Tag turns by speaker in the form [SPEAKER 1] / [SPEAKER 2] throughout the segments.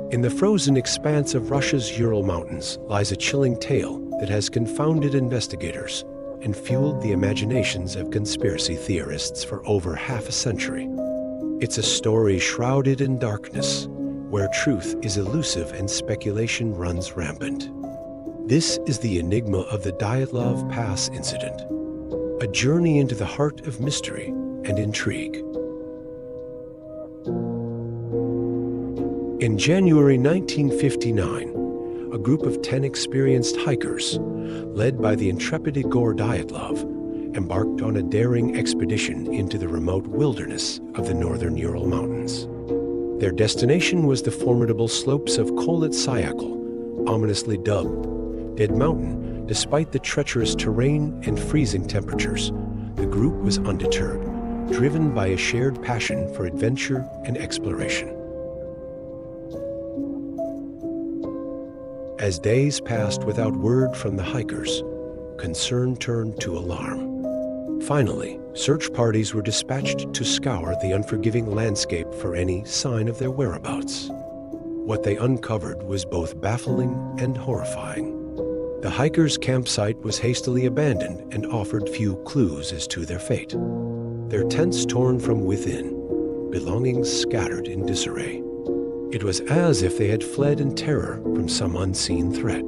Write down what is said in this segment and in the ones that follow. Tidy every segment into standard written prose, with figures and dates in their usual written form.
[SPEAKER 1] In the frozen expanse of Russia's Ural Mountains lies a chilling tale that has confounded investigators and fueled the imaginations of conspiracy theorists for over half a century. It's a story shrouded in darkness, where truth is elusive and speculation runs rampant. This is the enigma of the Dyatlov Pass Incident, a journey into the heart of mystery and intrigue. In January 1959, a group of 10 experienced hikers, led by the intrepid Igor Dyatlov, embarked on a daring expedition into the remote wilderness of the northern Ural Mountains. Their destination was the formidable slopes of Kholat Syakhl, ominously dubbed Dead Mountain. Despite the treacherous terrain and freezing temperatures, the group was undeterred, driven by a shared passion for adventure and exploration. As days passed without word from the hikers, concern turned to alarm. Finally, search parties were dispatched to scour the unforgiving landscape for any sign of their whereabouts. What they uncovered was both baffling and horrifying. The hikers' campsite was hastily abandoned and offered few clues as to their fate. Their tents torn from within, belongings scattered in disarray. It was as if they had fled in terror from some unseen threat.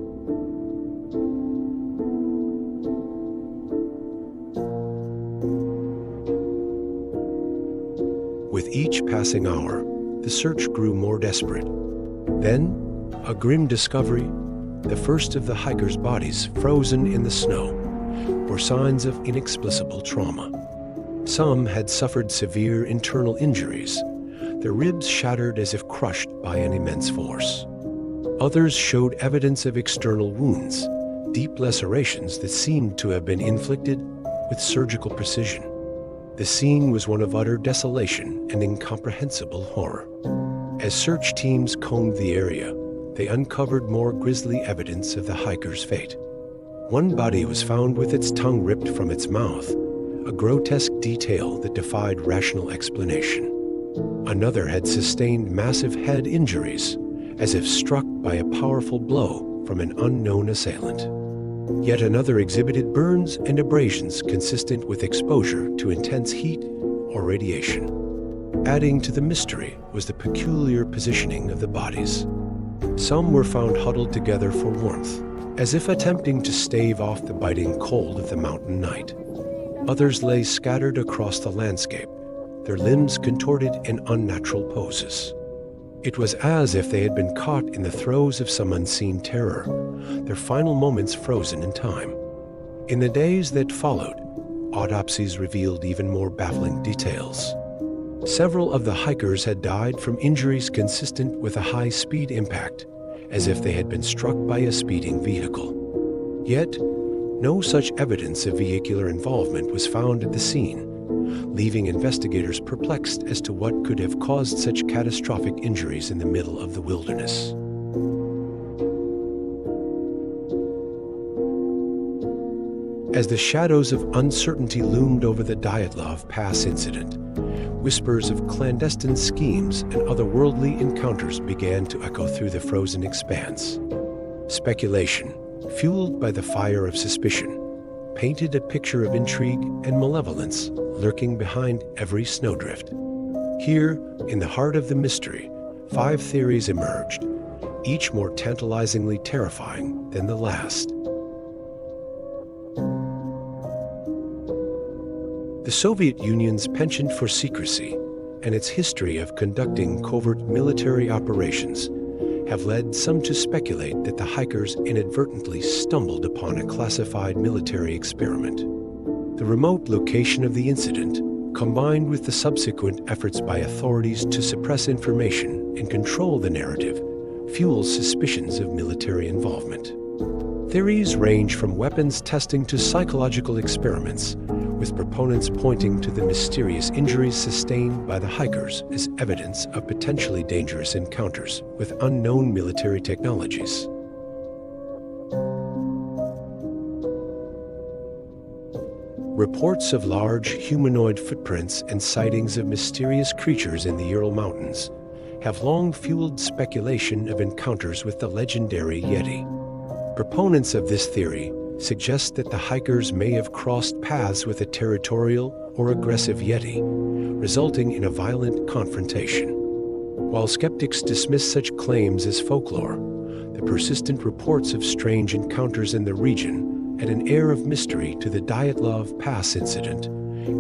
[SPEAKER 1] With each passing hour, the search grew more desperate. Then, a grim discovery: the first of the hikers' bodies frozen in the snow bore signs of inexplicable trauma. Some had suffered severe internal injuries, their ribs shattered as if crushed by an immense force. Others showed evidence of external wounds, deep lacerations that seemed to have been inflicted with surgical precision. The scene was one of utter desolation and incomprehensible horror. As search teams combed the area, they uncovered more grisly evidence of the hikers' fate. One body was found with its tongue ripped from its mouth, a grotesque detail that defied rational explanation. Another had sustained massive head injuries, as if struck by a powerful blow from an unknown assailant. Yet another exhibited burns and abrasions consistent with exposure to intense heat or radiation. Adding to the mystery was the peculiar positioning of the bodies. Some were found huddled together for warmth, as if attempting to stave off the biting cold of the mountain night. Others lay scattered across the landscape, their limbs contorted in unnatural poses. It was as if they had been caught in the throes of some unseen terror, their final moments frozen in time. In the days that followed, autopsies revealed even more baffling details. Several of the hikers had died from injuries consistent with a high-speed impact, as if they had been struck by a speeding vehicle. Yet, no such evidence of vehicular involvement was found at the scene, leaving investigators perplexed as to what could have caused such catastrophic injuries in the middle of the wilderness. As the shadows of uncertainty loomed over the Dyatlov Pass Incident, whispers of clandestine schemes and otherworldly encounters began to echo through the frozen expanse. Speculation, fueled by the fire of suspicion, painted a picture of intrigue and malevolence lurking behind every snowdrift. Here, in the heart of the mystery, 5 theories emerged, each more tantalizingly terrifying than the last. The Soviet Union's penchant for secrecy and its history of conducting covert military operations have led some to speculate that the hikers inadvertently stumbled upon a classified military experiment. The remote location of the incident, combined with the subsequent efforts by authorities to suppress information and control the narrative, fuels suspicions of military involvement. Theories range from weapons testing to psychological experiments, with proponents pointing to the mysterious injuries sustained by the hikers as evidence of potentially dangerous encounters with unknown military technologies. Reports of large humanoid footprints and sightings of mysterious creatures in the Ural Mountains have long fueled speculation of encounters with the legendary Yeti. Proponents of this theory suggest that the hikers may have crossed paths with a territorial or aggressive Yeti, resulting in a violent confrontation. While skeptics dismiss such claims as folklore, the persistent reports of strange encounters in the region add an air of mystery to the Dyatlov Pass Incident.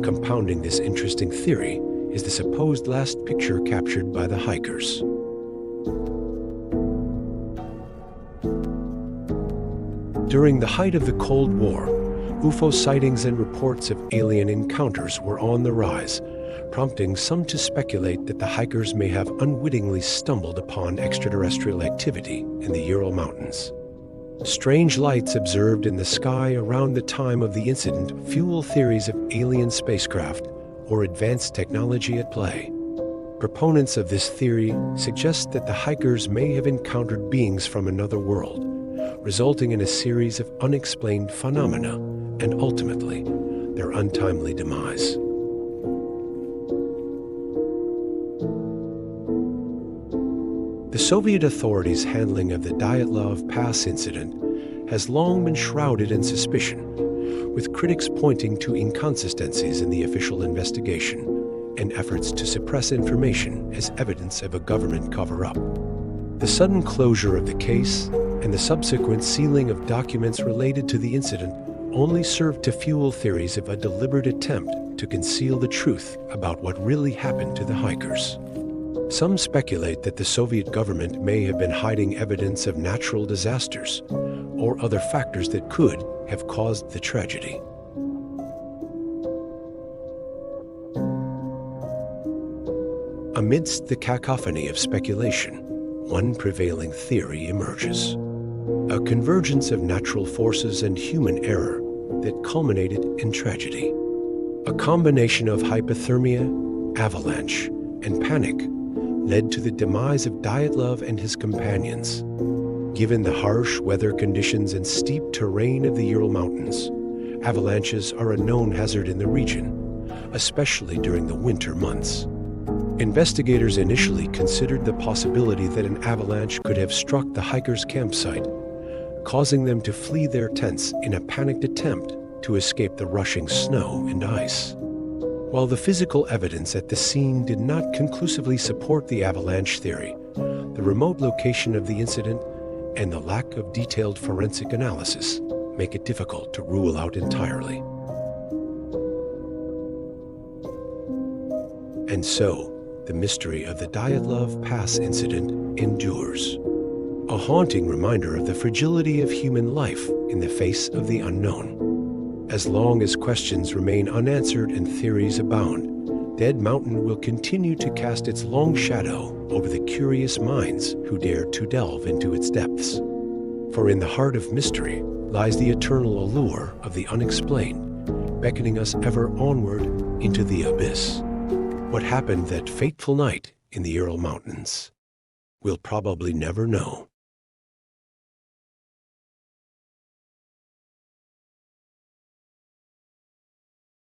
[SPEAKER 1] Compounding this interesting theory is the supposed last picture captured by the hikers. During the height of the Cold War, UFO sightings and reports of alien encounters were on the rise, prompting some to speculate that the hikers may have unwittingly stumbled upon extraterrestrial activity in the Ural Mountains. Strange lights observed in the sky around the time of the incident fuel theories of alien spacecraft or advanced technology at play. Proponents of this theory suggest that the hikers may have encountered beings from another world, resulting in a series of unexplained phenomena and ultimately their untimely demise. The Soviet authorities' handling of the Dyatlov Pass incident has long been shrouded in suspicion, with critics pointing to inconsistencies in the official investigation and efforts to suppress information as evidence of a government cover-up. The sudden closure of the case and the subsequent sealing of documents related to the incident only served to fuel theories of a deliberate attempt to conceal the truth about what really happened to the hikers. Some speculate that the Soviet government may have been hiding evidence of natural disasters or other factors that could have caused the tragedy. Amidst the cacophony of speculation, one prevailing theory emerges: a convergence of natural forces and human error that culminated in tragedy. A combination of hypothermia, avalanche, and panic led to the demise of Dyatlov and his companions. Given the harsh weather conditions and steep terrain of the Ural Mountains, avalanches are a known hazard in the region, especially during the winter months. Investigators initially considered the possibility that an avalanche could have struck the hikers' campsite, causing them to flee their tents in a panicked attempt to escape the rushing snow and ice. While the physical evidence at the scene did not conclusively support the avalanche theory, the remote location of the incident and the lack of detailed forensic analysis make it difficult to rule out entirely. And so, the mystery of the Dyatlov Pass incident endures, a haunting reminder of the fragility of human life in the face of the unknown. As long as questions remain unanswered and theories abound, Dead Mountain will continue to cast its long shadow over the curious minds who dare to delve into its depths. For in the heart of mystery lies the eternal allure of the unexplained, beckoning us ever onward into the abyss. What happened that fateful night in the Ural Mountains? We'll probably never know.